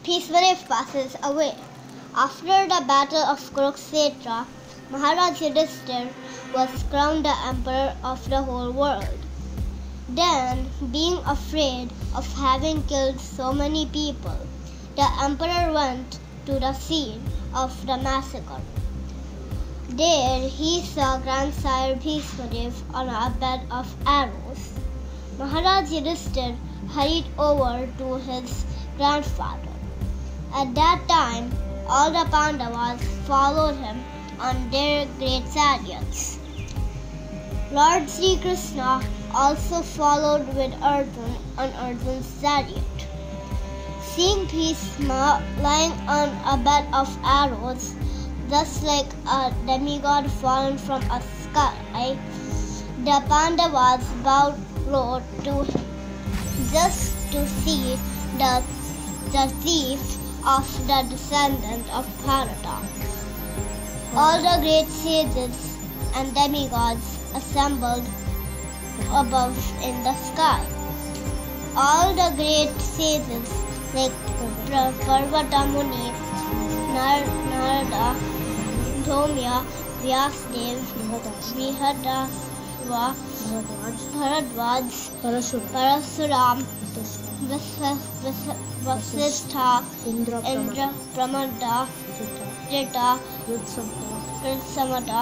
Bhishmadev passes away. After the battle of Kurukshetra, Maharaj Yudhishthira was crowned the emperor of the whole world. Then, being afraid of having killed so many people, the emperor went to the scene of the massacre. There he saw grandsire Bhishmadev on a bed of arrows. Maharaj Yudhishthira hurried over to his grandfather. At that time, all the Pandavas followed him on their great chariots. Lord Sri Krishna also followed with Arjun on Arjun's chariot. Seeing Bhishma lying on a bed of arrows, just like a demigod fallen from a sky, the Pandavas bowed low to him, just to see the thief of the descendant of Bharata. All the great sages and demigods assembled above in the sky. All the great sages like Parvata Muni, Narada, Dhomya, Vyasdev, Brihadasva, Bharadwaj, Parasuram, Vasistha, Indra, Pramada, Jeta, Samata,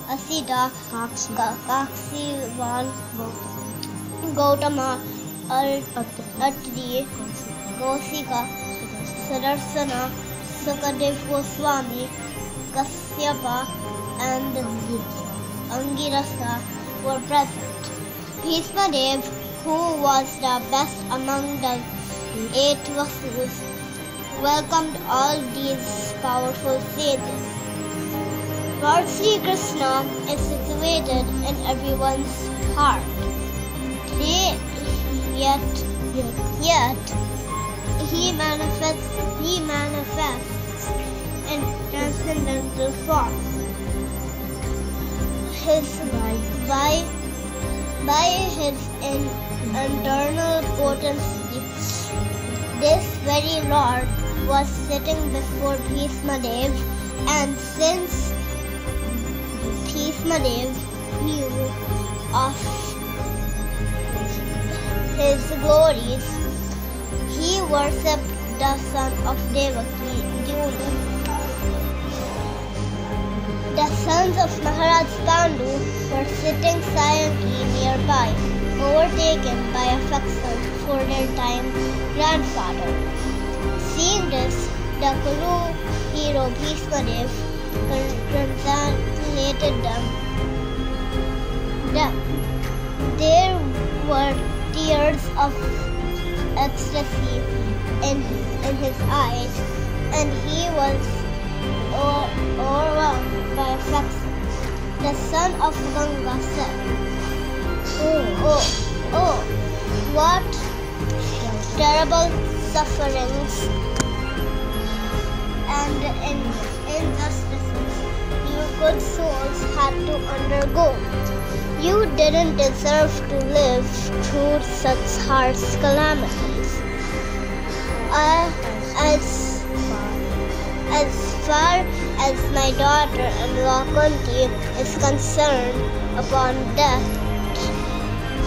Asita, Kaksivan, Gautama, Atri, Kausika, Sadarsana, Sukadev Goswami, Kasyapa, and Angirasa were present. Bhishmadev, who was the best among the 8 Vasus, welcomed all these powerful sages. Lord Sri Krishna is situated in everyone's heart. Yet he manifests in transcendental form. By his internal potency, this very Lord was sitting before Bhishmadev, and since Bhishmadev knew of his glories, he worshipped the son of Devaki duly. The sons of Maharaj Pandu were sitting silently nearby, overtaken by affection for their time grandfather. Seeing this, the Kuru hero Bhishmadev congratulated them. There were tears of ecstasy in his eyes, and he was overwhelmed by affection. The son of Ganga said, Oh, what terrible sufferings and injustices you good souls had to undergo. You didn't deserve to live through such harsh calamities. As far as my daughter-in-law Kunti is concerned, upon death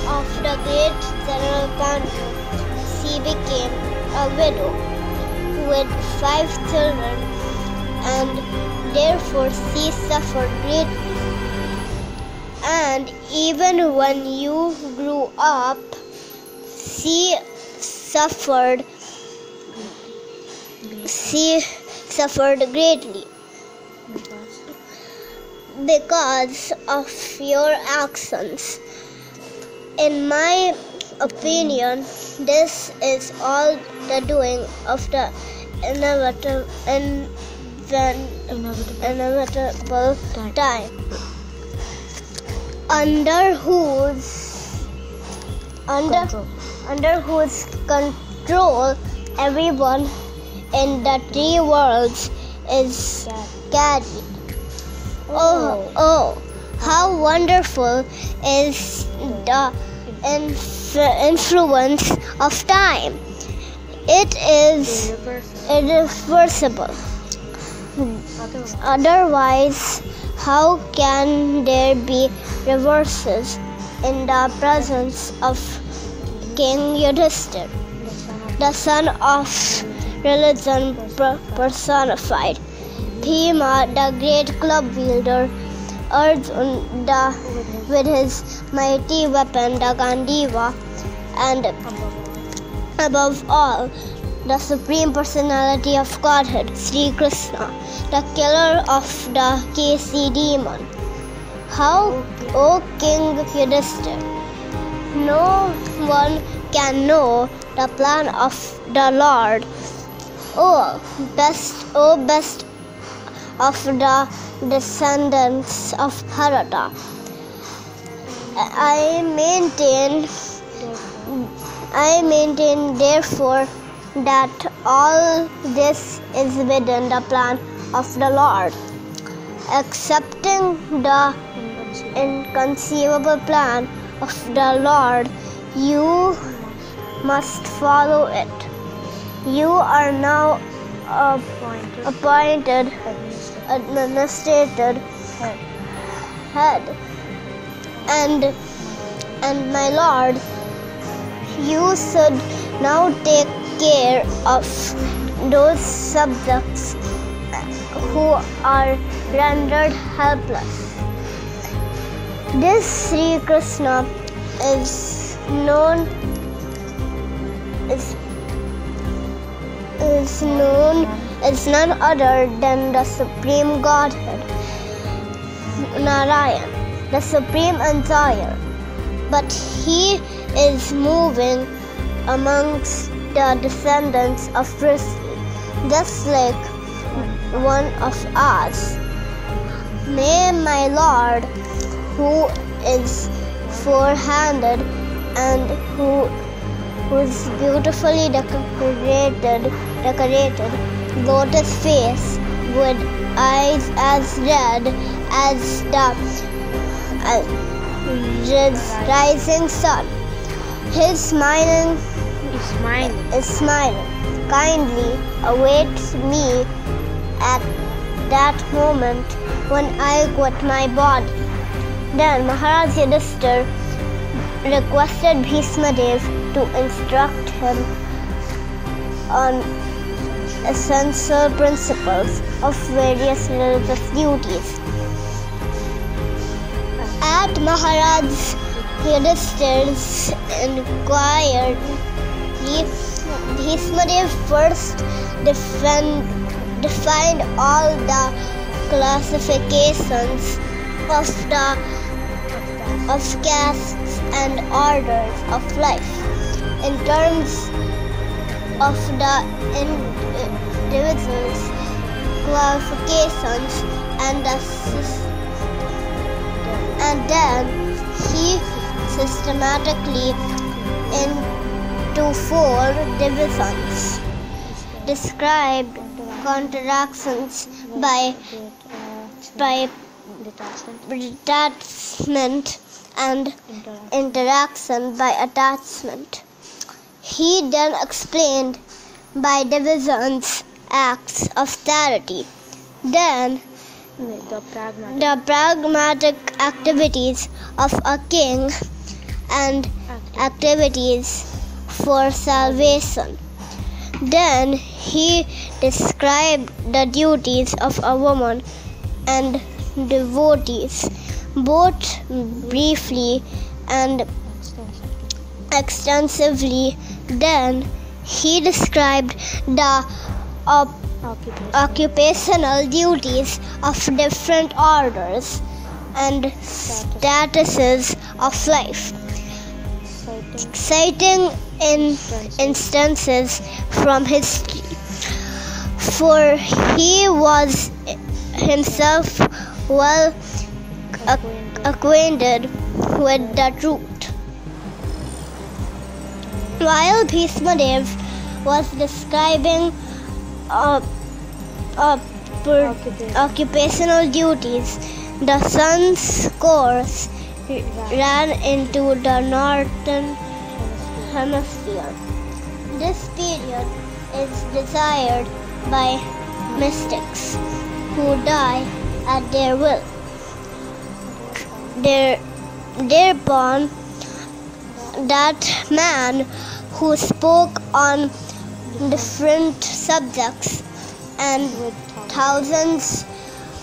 of the great General Pandu, she became a widow with 5 children, and therefore she suffered greatly. And even when you grew up, she suffered greatly because of your actions. In my opinion, this is all the doing of the inevitable time, under whose control everyone in the 3 worlds is carried. Oh, how wonderful is the influence of time! It is irreversible. Otherwise, how can there be reverses in the presence of King Yudhishthira, the son of religion personified, Bhima, the great club wielder, Arjuna with his mighty weapon, the Gandiva, and above all, the Supreme Personality of Godhead, Sri Krishna, the killer of the Kasi demon. How, O King Yudhishthira, no one can know the plan of the Lord. O best of the descendants of Bharata, I maintain therefore that all this is within the plan of the Lord. Accepting the inconceivable plan of the Lord, you must follow it. You are now appointed administrator head, and my Lord, you should now take care of those subjects who are rendered helpless. This Sri Krishna is none other than the Supreme Godhead, Narayan, the Supreme Enjoyer. But he is moving amongst the descendants of Prithvi, just like one of us. May my Lord, who is four-handed and whose beautifully decorated lotus face with eyes as red as the rising sun, is smiling, kindly awaits me at that moment when I quit my body. Then Maharaj Yudhishthira requested Bhishma Dev to instruct him on essential principles of various religious duties. At Maharaj Yudhishthira's inquiry, Bhishma Dev first defined all the classifications of castes and orders of life in terms of the individual's qualifications, and then he systematically into four divisions described: contractions by detachment and interaction by attachment. He then explained by divisions acts of charity, then the pragmatic activities of a king and activities for salvation. Then he described the duties of a woman and devotees, both briefly and extensively. Then he described the occupational duties of different orders and statuses of life, citing instances from history, for he was himself well acquainted with the truth. While Bhishma Dev was describing occupational duties, the sun's course ran into the northern hemisphere. This period is desired by mystics who die at their will. Thereupon, that man who spoke on different subjects and thousands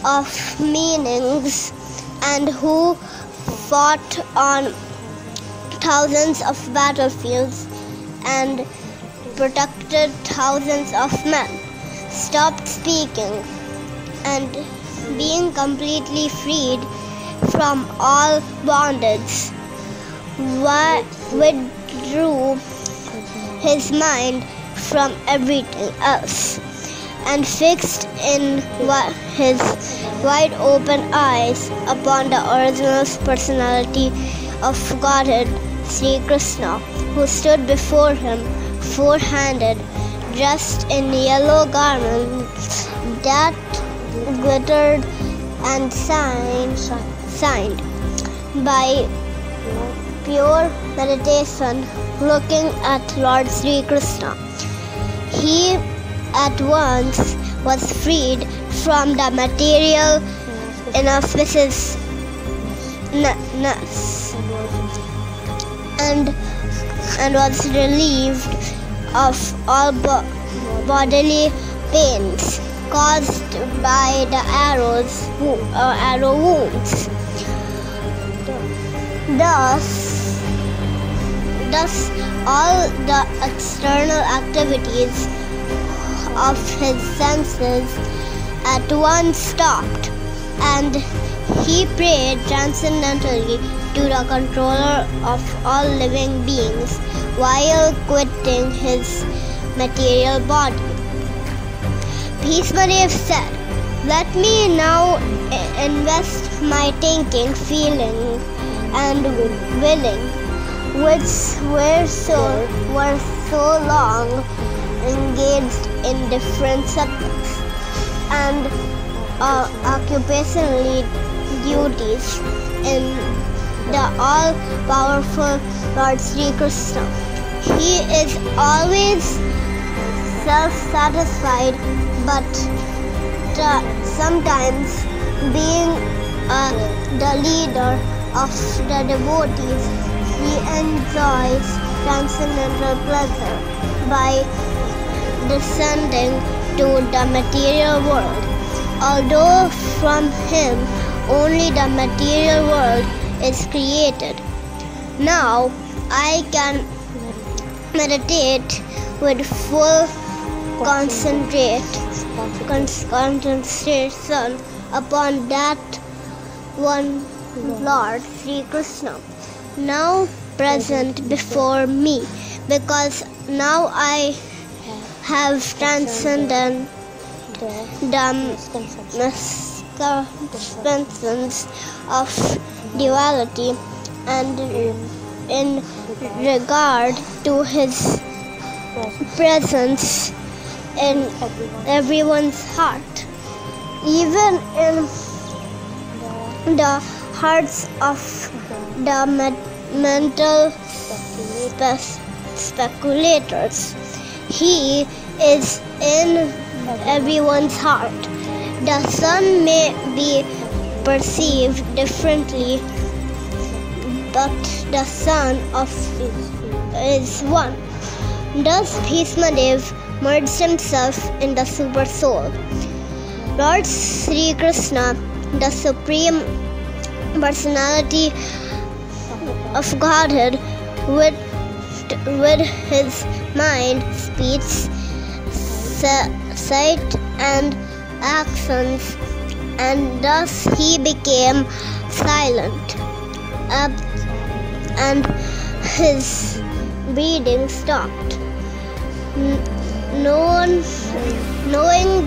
of meanings, and who fought on thousands of battlefields and protected thousands of men, stopped speaking, and being completely freed from all bondage, withdrew his mind from everything else and fixed in his wide open eyes upon the original personality of Godhead, Sri Krishna, who stood before him four-handed, dressed in yellow garments that glittered and signed by pure meditation, looking at Lord Sri Krishna. He at once was freed from the material inauspiciousness and was relieved of all bodily pains caused by the arrow wounds. Thus, all the external activities of his senses at once stopped, and he prayed transcendently to the controller of all living beings while quitting his material body. Bhishmadev said, "Let me now invest my thinking, feeling, and willing, which were so long engaged in different subjects and occupational duties in the all-powerful Lord Sri Krishna. He is always self-satisfied, but sometimes being the leader of the devotees, he enjoys transcendental pleasure by descending to the material world. Although from him only the material world is created. Now I can meditate with full concentration upon that one Lord Sri Krishna, now present before me, because now I have transcended the misconceptions of duality, and in regard to his presence in everyone's heart, even in the hearts of the mental speculators. He is in everyone's heart. The sun may be perceived differently, but the sun is one. Thus Bhishmadev merged himself in the Super Soul. Lord Sri Krishna, the Supreme Personality of Godhead, with his mind, speech, sight, and actions, and thus he became silent, and his breathing stopped. Knowing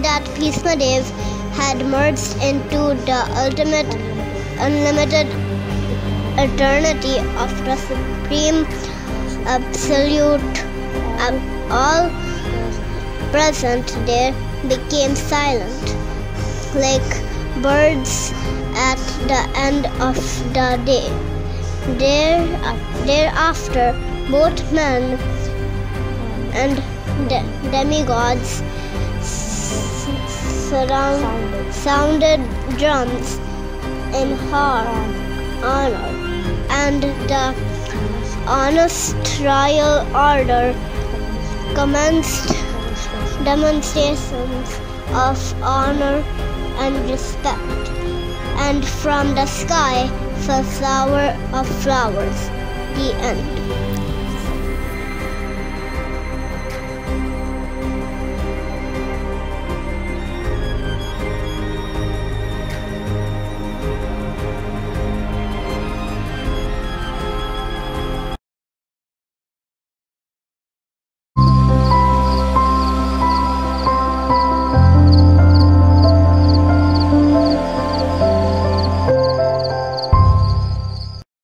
that Bhishmadev had merged into the ultimate, unlimited eternity of the Supreme Absolute, all present there became silent, like birds at the end of the day. Thereafter, both men and demigods sounded drums in her honor, and the honest royal order commenced demonstrations of honor and respect, and from the sky fell shower of flowers. The end.